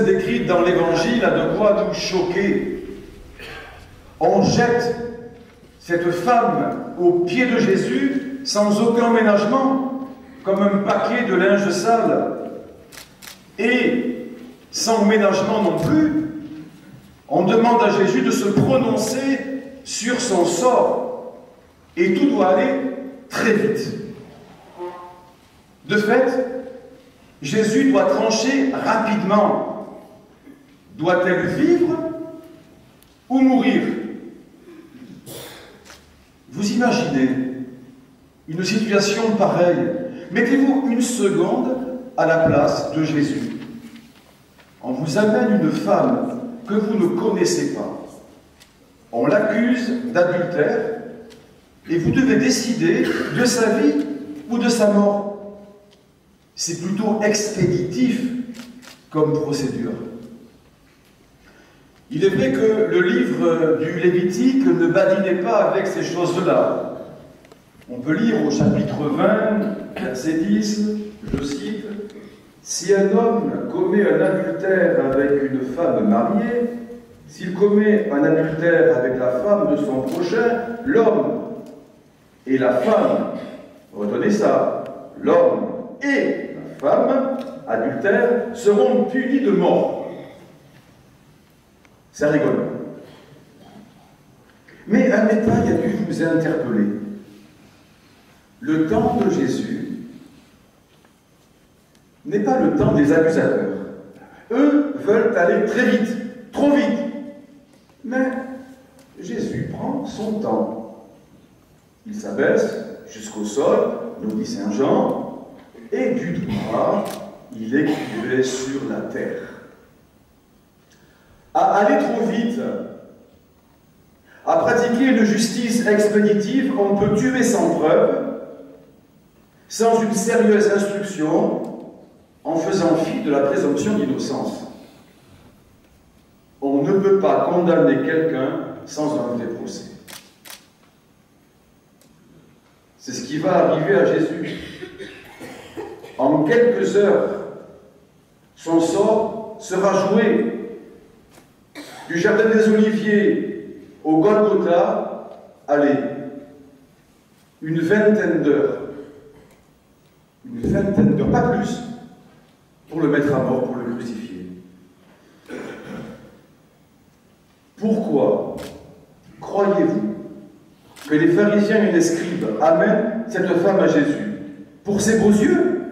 scène décrite dans l'Évangile a de quoi nous choquer. On jette cette femme aux pieds de Jésus sans aucun ménagement, comme un paquet de linge sale. Et sans ménagement non plus, on demande à Jésus de se prononcer sur son sort. Et tout doit aller très vite. De fait, Jésus doit trancher rapidement. Doit-elle vivre ou mourir? Vous imaginez une situation pareille. Mettez-vous une seconde à la place de Jésus. On vous amène une femme que vous ne connaissez pas. On l'accuse d'adultère et vous devez décider de sa vie ou de sa mort. C'est plutôt expéditif comme procédure. Il est vrai que le livre du Lévitique ne badinait pas avec ces choses-là. On peut lire au chapitre 20, verset 10, je cite, « Si un homme commet un adultère avec une femme mariée, s'il commet un adultère avec la femme de son prochain, l'homme et la femme, retenez ça, l'homme et la femme adultère seront punis de mort. » Ça rigole. Mais un détail a dû vous interpeller. Le temps de Jésus n'est pas le temps des accusateurs. Eux veulent aller très vite, trop vite. Mais Jésus prend son temps. Il s'abaisse jusqu'au sol, nous dit Saint Jean, et du doigt, il écrivait sur la terre. À aller trop vite, à pratiquer une justice expéditive, on peut tuer sans preuve, sans une sérieuse instruction, en faisant fi de la présomption d'innocence. On ne peut pas condamner quelqu'un sans un vrai procès. C'est ce qui va arriver à Jésus. En quelques heures, son sort sera joué. Du jardin des Oliviers au Golgotha, allez, une vingtaine d'heures. Une vingtaine d'heures, pas plus, pour le mettre à mort, pour le crucifier. Pourquoi croyez-vous que les pharisiens et les scribes amènent cette femme à Jésus? Pour ses beaux yeux?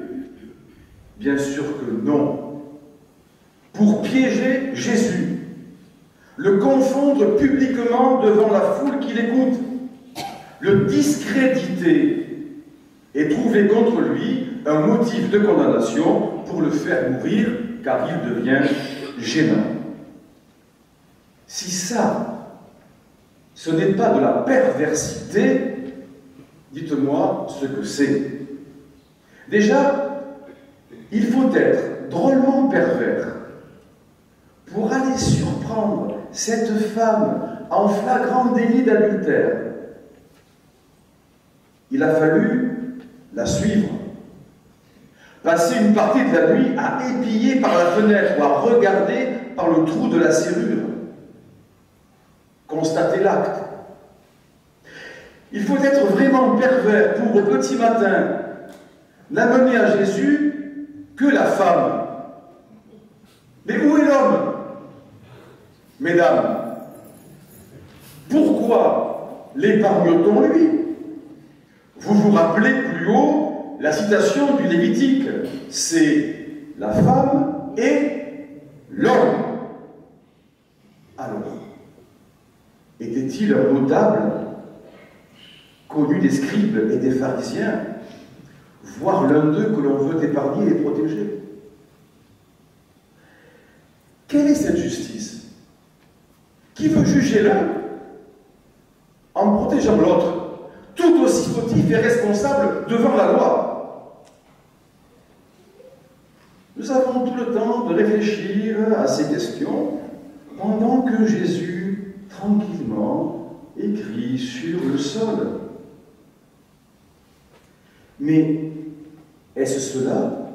Bien sûr que non. Pour piéger Jésus. Le confondre publiquement devant la foule qui l'écoute, le discréditer et trouver contre lui un motif de condamnation pour le faire mourir, car il devient gênant. Si ça, ce n'est pas de la perversité, dites-moi ce que c'est. Déjà, il faut être drôlement pervers pour aller surprendre cette femme en flagrant délit d'adultère. Il a fallu la suivre, passer une partie de la nuit à épier par la fenêtre ou à regarder par le trou de la serrure, constater l'acte. Il faut être vraiment pervers pour, au petit matin, n'amener à Jésus que la femme. Mais où est l'homme? Mesdames, pourquoi l'épargne-t-on lui? Vous vous rappelez plus haut la citation du Lévitique, c'est la femme et l'homme. Alors, était-il un notable connu des scribes et des pharisiens, voire l'un d'eux que l'on veut épargner et protéger? Quelle est cette justice? Qui veut juger l'un en protégeant l'autre, tout aussi fautif et responsable devant la loi? Nous avons tout le temps de réfléchir à ces questions pendant que Jésus, tranquillement, écrit sur le sol. Mais est-ce cela,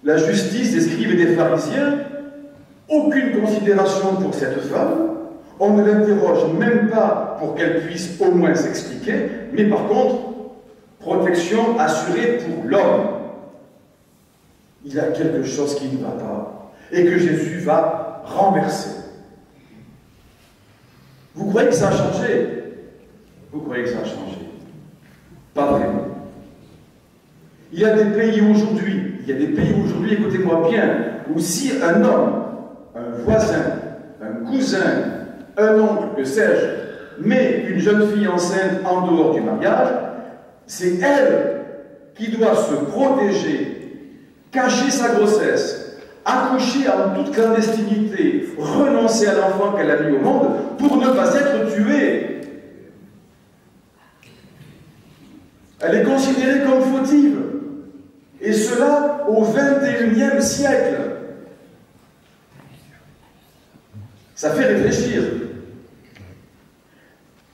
la justice des scribes et des pharisiens, Aucune considération pour cette femme, on ne l'interroge même pas pour qu'elle puisse au moins s'expliquer, mais par contre, protection assurée pour l'homme. Il y a quelque chose qui ne va pas et que Jésus va renverser. Vous croyez que ça a changé? Vous croyez que ça a changé? Pas vraiment. Il y a des pays aujourd'hui, écoutez-moi bien, où si un homme, un voisin, un cousin, un oncle, que sais-je, met une jeune fille enceinte en dehors du mariage, c'est elle qui doit se protéger, cacher sa grossesse, accoucher en toute clandestinité, renoncer à l'enfant qu'elle a mis au monde pour ne pas être tuée. Elle est considérée comme fautive. Et cela au XXIe siècle. Ça fait réfléchir.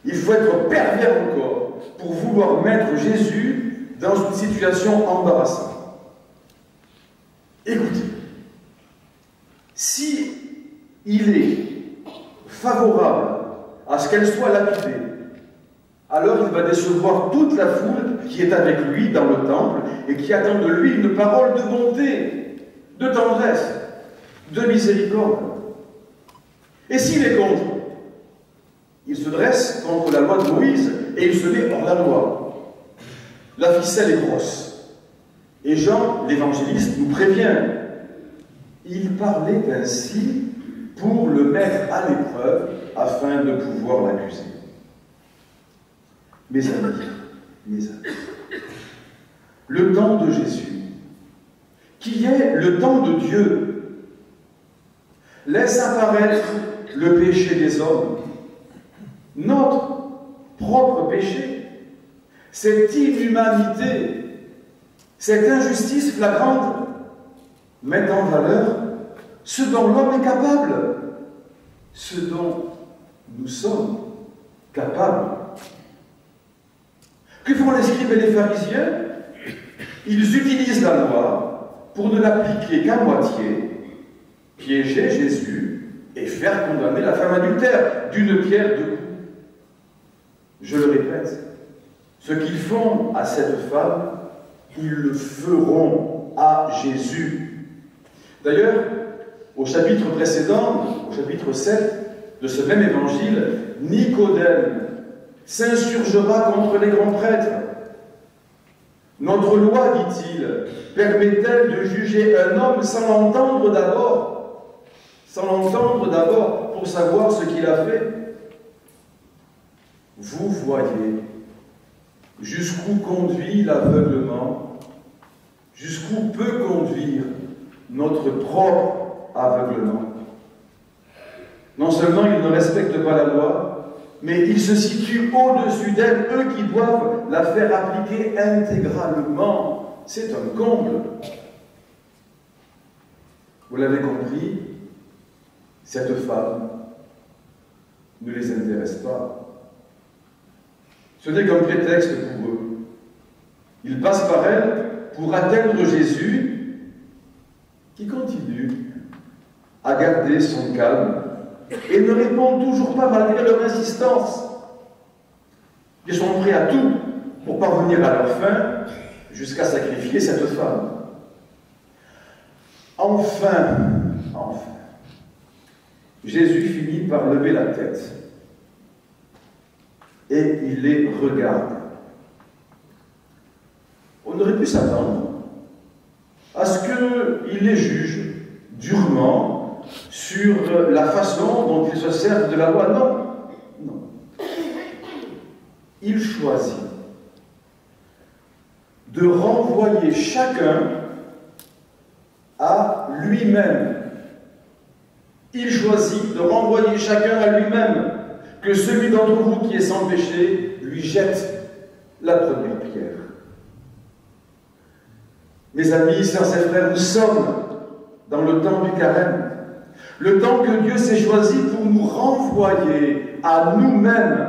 Il faut être pervers encore pour vouloir mettre Jésus dans une situation embarrassante. Écoutez, si il est favorable à ce qu'elle soit lapidée, alors il va décevoir toute la foule qui est avec lui dans le temple et qui attend de lui une parole de bonté, de tendresse, de miséricorde. Et s'il est contre, il se dresse contre la loi de Moïse et il se met hors la loi. La ficelle est grosse. Et Jean, l'évangéliste, nous prévient. Il parlait ainsi pour le mettre à l'épreuve afin de pouvoir l'accuser. Mes amis, le temps de Jésus, qui est le temps de Dieu, laisse apparaître le péché des hommes, notre propre péché, cette inhumanité, cette injustice flagrante, met en valeur ce dont l'homme est capable, ce dont nous sommes capables. Que font les scribes et les pharisiens? Ils utilisent la loi pour ne l'appliquer qu'à moitié, piéger Jésus et faire condamner la femme adultère d'une pierre deux coups. Je le répète, ce qu'ils font à cette femme, ils le feront à Jésus. D'ailleurs, au chapitre précédent, au chapitre 7 de ce même évangile, Nicodème s'insurgera contre les grands prêtres. Notre loi, dit-il, permet-elle de juger un homme sans l'entendre d'abord? Sans l'entendre d'abord pour savoir ce qu'il a fait? Vous voyez jusqu'où conduit l'aveuglement, jusqu'où peut conduire notre propre aveuglement. Non seulement ils ne respectent pas la loi, mais ils se situent au-dessus d'elle, eux qui doivent la faire appliquer intégralement. C'est un comble. Vous l'avez compris, cette femme ne les intéresse pas. Ce n'est qu'un prétexte pour eux. Ils passent par elle pour atteindre Jésus, qui continue à garder son calme et ne répond toujours pas malgré leur insistance. Ils sont prêts à tout pour parvenir à leur fin, jusqu'à sacrifier cette femme. Enfin, Jésus finit par lever la tête et il les regarde. On aurait pu s'attendre à ce qu'il les juge durement sur la façon dont ils se servent de la loi. Non. Il choisit de renvoyer chacun à lui-même. Il choisit de renvoyer chacun à lui-même, que celui d'entre vous qui est sans péché lui jette la première pierre. Mes amis, sœurs et frères, nous sommes dans le temps du carême, le temps que Dieu s'est choisi pour nous renvoyer à nous-mêmes,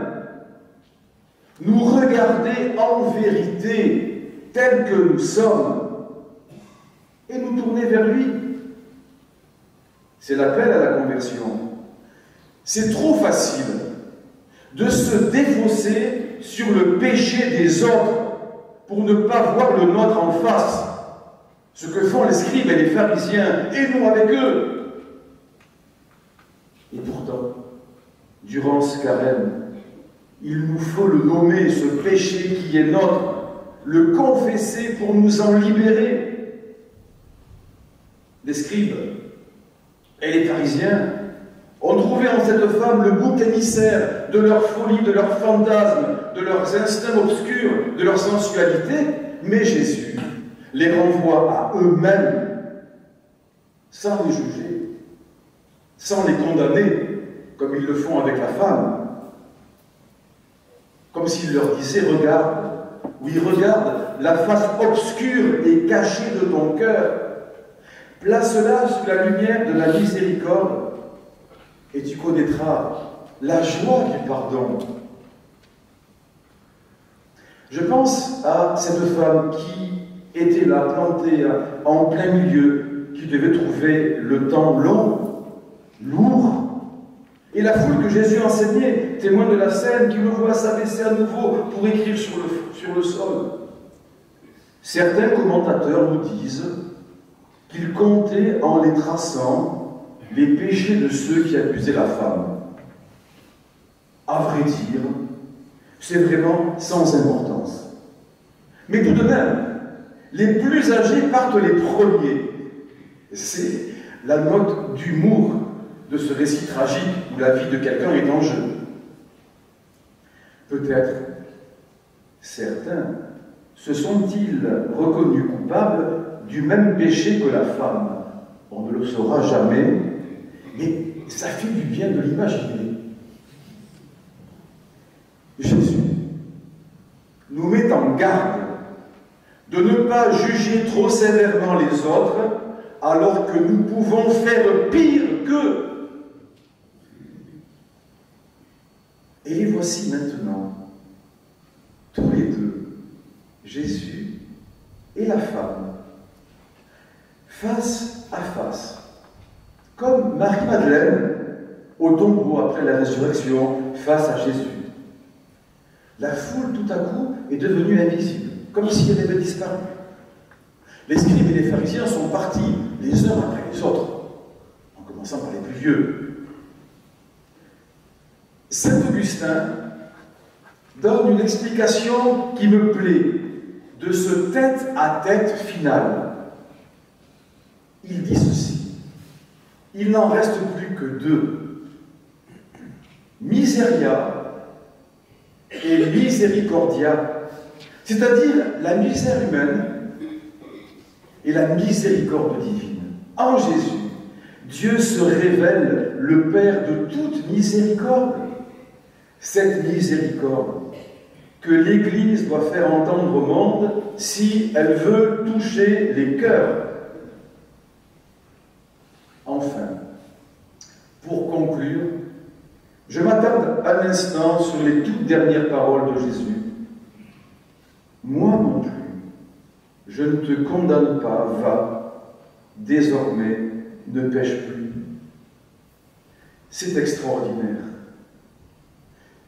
nous regarder en vérité tels que nous sommes et nous tourner vers lui. C'est l'appel à la conversion. C'est trop facile de se défausser sur le péché des autres pour ne pas voir le nôtre en face. Ce que font les scribes et les pharisiens, et nous avec eux. Et pourtant, durant ce carême, il nous faut le nommer, ce péché qui est nôtre, le confesser pour nous en libérer. Les scribes et les pharisiens ont trouvé en cette femme le bouc émissaire de leur folie, de leurs fantasmes, de leurs instincts obscurs, de leur sensualité, mais Jésus les renvoie à eux-mêmes, sans les juger, sans les condamner, comme ils le font avec la femme. Comme s'il leur disait, regarde, oui, regarde la face obscure et cachée de ton cœur. Place-la sous la lumière de la miséricorde et tu connaîtras la joie du pardon. Je pense à cette femme qui était là, plantée en plein milieu, qui devait trouver le temps long, lourd. Et la foule que Jésus enseignait, témoin de la scène, qui le voit s'abaisser à nouveau pour écrire sur le sol. Certains commentateurs nous disent qu'il comptait en les traçant les péchés de ceux qui accusaient la femme. À vrai dire, c'est vraiment sans importance. Mais tout de même, les plus âgés partent les premiers. C'est la note d'humour de ce récit tragique où la vie de quelqu'un est en jeu. Peut-être certains se sont-ils reconnus coupables du même péché que la femme. On ne le saura jamais, mais ça fait du bien de l'imaginer. Jésus nous met en garde de ne pas juger trop sévèrement les autres, alors que nous pouvons faire pire qu'eux. Et les voici maintenant, tous les deux, Jésus et la femme, face à face, comme Marie-Madeleine au tombeau après la résurrection face à Jésus. La foule, tout à coup, est devenue invisible, comme si elle avait disparu. Les scribes et les pharisiens sont partis les uns après les autres, en commençant par les plus vieux. Saint Augustin donne une explication qui me plaît de ce tête-à-tête final. Il dit ceci: il n'en reste plus que deux, miseria et misericordia, c'est-à-dire la misère humaine et la miséricorde divine. En Jésus, Dieu se révèle le Père de toute miséricorde. Cette miséricorde que l'Église doit faire entendre au monde si elle veut toucher les cœurs. Enfin, pour conclure, je m'attarde un instant sur les toutes dernières paroles de Jésus. Moi non plus, je ne te condamne pas, va, désormais, ne pêche plus. C'est extraordinaire.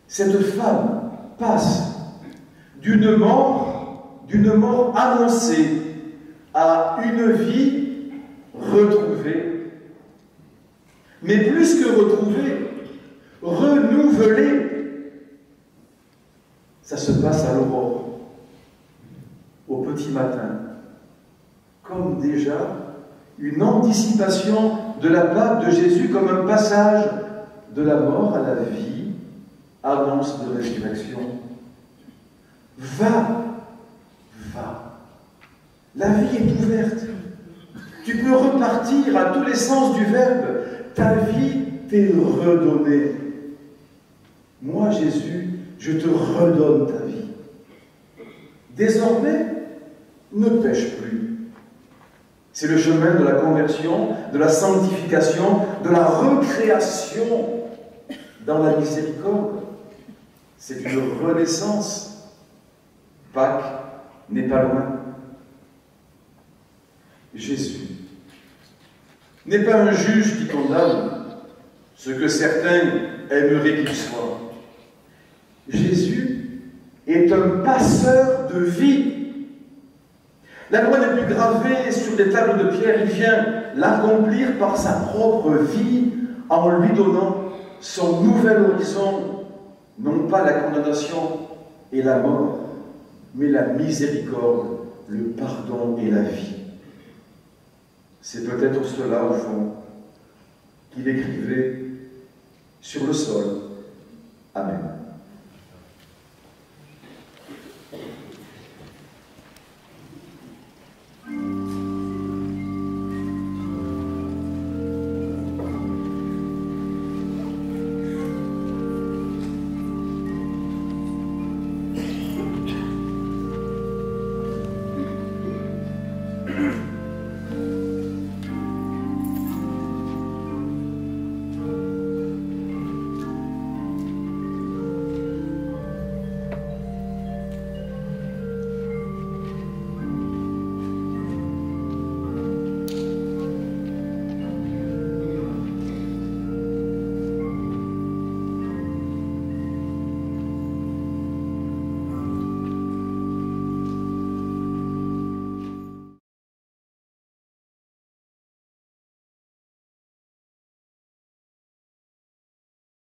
Cette femme passe d'une mort annoncée à une vie retrouvée, mais plus que retrouvée, renouvelée. Ça se passe à l'aurore, au petit matin, comme déjà une anticipation de la part de Jésus, comme un passage de la mort à la vie, annonce de résurrection. Va, va. La vie est ouverte. Tu peux repartir à tous les sens du verbe. Ta vie t'est redonnée. Moi, Jésus, je te redonne ta vie. Désormais, ne pêche plus. C'est le chemin de la conversion, de la sanctification, de la recréation dans la miséricorde. C'est une renaissance. Pâques n'est pas loin. Jésus n'est pas un juge qui condamne, ce que certains aimeraient qu'il soit. Jésus est un passeur de vie. La loi n'est plus gravée sur des tables de pierre, il vient l'accomplir par sa propre vie en lui donnant son nouvel horizon, non pas la condamnation et la mort, mais la miséricorde, le pardon et la vie. C'est peut-être cela, au fond, qu'il écrivait sur le sol. Amen.